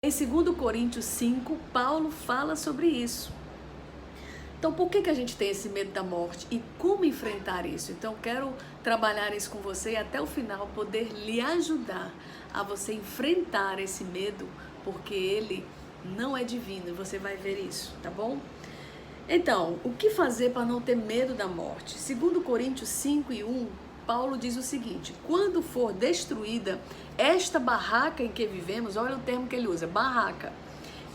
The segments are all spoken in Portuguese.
Em 2 Coríntios 5, Paulo fala sobre isso. Então, por que a gente tem esse medo da morte e como enfrentar isso? Então, quero trabalhar isso com você e até o final poder lhe ajudar a você enfrentar esse medo, porque ele não é divino e você vai ver isso, tá bom? Então, o que fazer para não ter medo da morte? 2 Coríntios 5:1, Paulo diz o seguinte: quando for destruída esta barraca em que vivemos, olha o termo que ele usa, barraca,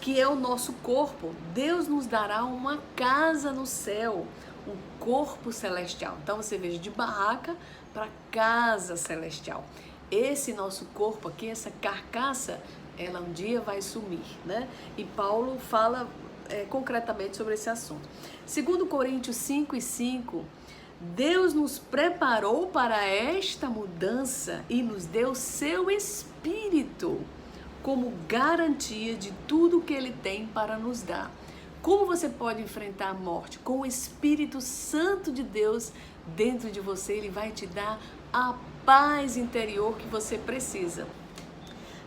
que é o nosso corpo, Deus nos dará uma casa no céu, um corpo celestial. Então você veja, de barraca para casa celestial. Esse nosso corpo aqui, essa carcaça, ela um dia vai sumir, né? E Paulo fala concretamente sobre esse assunto. 2 Coríntios 5:5, Deus nos preparou para esta mudança e nos deu seu Espírito como garantia de tudo que Ele tem para nos dar. Como você pode enfrentar a morte? Com o Espírito Santo de Deus dentro de você, Ele vai te dar a paz interior que você precisa.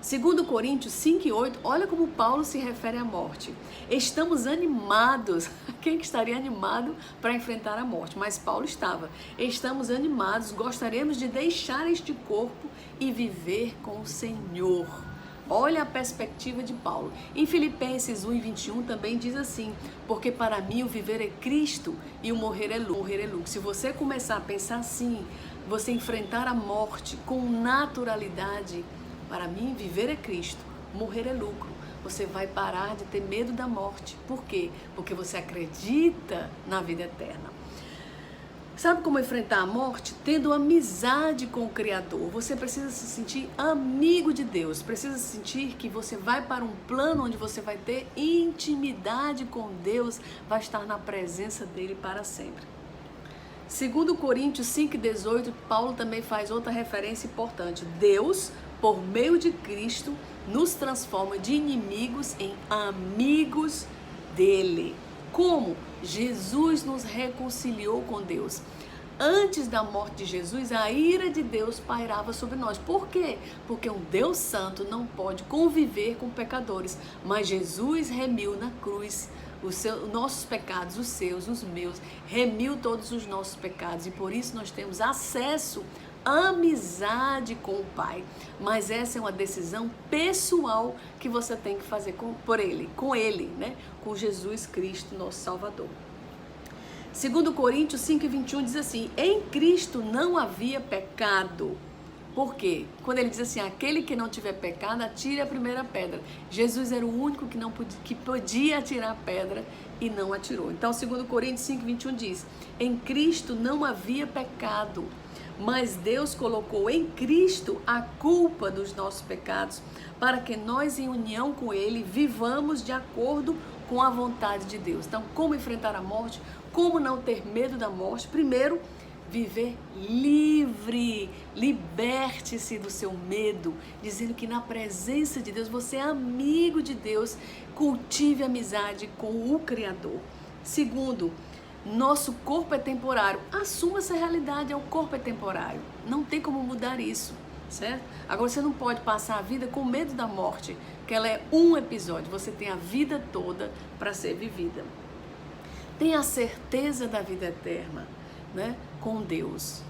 2 Coríntios 5:8, olha como Paulo se refere à morte. Estamos animados. Quem que estaria animado para enfrentar a morte? Mas Paulo estava. Estamos animados, gostaríamos de deixar este corpo e viver com o Senhor. Olha a perspectiva de Paulo. Em Filipenses 1:21 também diz assim: porque para mim o viver é Cristo e o morrer é lucro. Se você começar a pensar assim, você enfrentar a morte com naturalidade, para mim viver é Cristo, morrer é lucro. Você vai parar de ter medo da morte. Por quê? Porque você acredita na vida eterna. Sabe como enfrentar a morte? Tendo amizade com o Criador. Você precisa se sentir amigo de Deus. Precisa sentir que você vai para um plano onde você vai ter intimidade com Deus, vai estar na presença dele para sempre. 2 Coríntios 5:18, Paulo também faz outra referência importante. Deus, por meio de Cristo, nos transforma de inimigos em amigos dele. Como? Jesus nos reconciliou com Deus. Antes da morte de Jesus, a ira de Deus pairava sobre nós. Por quê? Porque um Deus santo não pode conviver com pecadores. Mas Jesus remiu na cruz os nossos pecados, os seus, os meus. Remiu todos os nossos pecados. E por isso nós temos acesso, amizade com o Pai. Mas essa é uma decisão pessoal que você tem que fazer com ele, né? Com Jesus Cristo, nosso Salvador. 2 Coríntios 5:21 diz assim: em Cristo não havia pecado. Por quê? Quando ele diz assim, aquele que não tiver pecado, atire a primeira pedra. Jesus era o único que podia atirar a pedra e não atirou. Então 2 Coríntios 5:21 diz: em Cristo não havia pecado, mas Deus colocou em Cristo a culpa dos nossos pecados, para que nós, em união com Ele, vivamos de acordo com a vontade de Deus. Então, como enfrentar a morte? Como não ter medo da morte? Primeiro, viver livre. Liberte-se do seu medo, dizendo que na presença de Deus, você é amigo de Deus. Cultive amizade com o Criador. Segundo, nosso corpo é temporário. Assuma essa realidade, o corpo é temporário. Não tem como mudar isso, certo? Agora você não pode passar a vida com medo da morte, que ela é um episódio. Você tem a vida toda para ser vivida. Tenha certeza da vida eterna, né? Com Deus.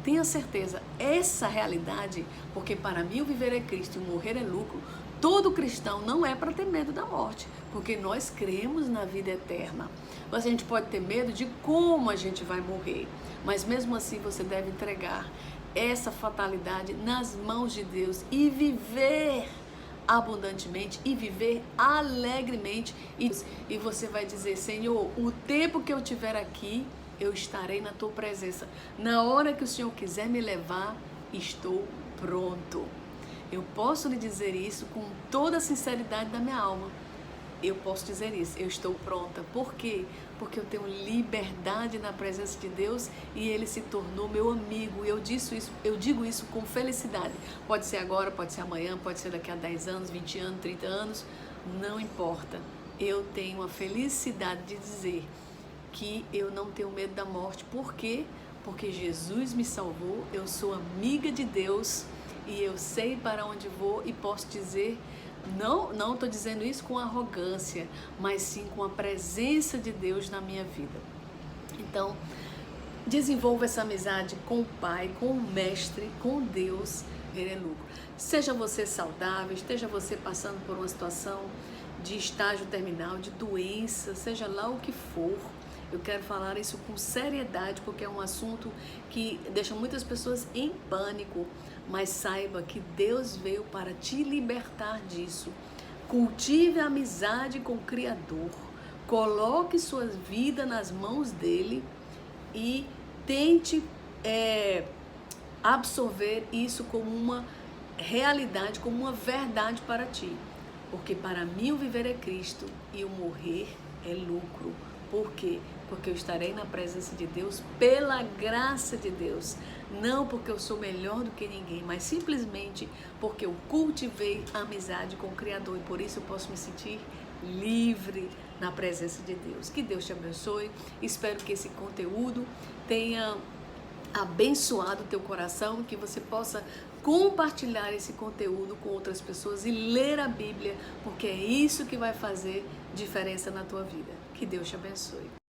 Tenha certeza, essa realidade, porque para mim o viver é Cristo e o morrer é lucro. Todo cristão não é para ter medo da morte, porque nós cremos na vida eterna. Mas a gente pode ter medo de como a gente vai morrer, mas mesmo assim você deve entregar essa fatalidade nas mãos de Deus e viver abundantemente e viver alegremente. E você vai dizer: Senhor, o tempo que eu estiver aqui, eu estarei na tua presença. Na hora que o Senhor quiser me levar, estou pronto. Eu posso lhe dizer isso com toda a sinceridade da minha alma. Eu posso dizer isso, eu estou pronta. Por quê? Porque eu tenho liberdade na presença de Deus e Ele se tornou meu amigo. Eu digo isso com felicidade. Pode ser agora, pode ser amanhã, pode ser daqui a 10 anos, 20 anos, 30 anos, não importa. Eu tenho a felicidade de dizer que eu não tenho medo da morte. Por quê? Porque Jesus me salvou, eu sou amiga de Deus e eu sei para onde vou e posso dizer Não estou dizendo isso com arrogância, mas sim com a presença de Deus na minha vida. Então, desenvolva essa amizade com o Pai, com o Mestre, com Deus, ele é lucro. Seja você saudável, esteja você passando por uma situação de estágio terminal, de doença, seja lá o que for, eu quero falar isso com seriedade, porque é um assunto que deixa muitas pessoas em pânico, mas saiba que Deus veio para te libertar disso. Cultive a amizade com o Criador, coloque sua vida nas mãos dele e tente absorver isso como uma realidade, como uma verdade para ti. Porque para mim o viver é Cristo e o morrer é lucro. Por quê? Porque eu estarei na presença de Deus pela graça de Deus. Não porque eu sou melhor do que ninguém, mas simplesmente porque eu cultivei a amizade com o Criador. E por isso eu posso me sentir livre na presença de Deus. Que Deus te abençoe. Espero que esse conteúdo tenha abençoado o teu coração, que você possa compartilhar esse conteúdo com outras pessoas e ler a Bíblia, porque é isso que vai fazer diferença na tua vida. Que Deus te abençoe.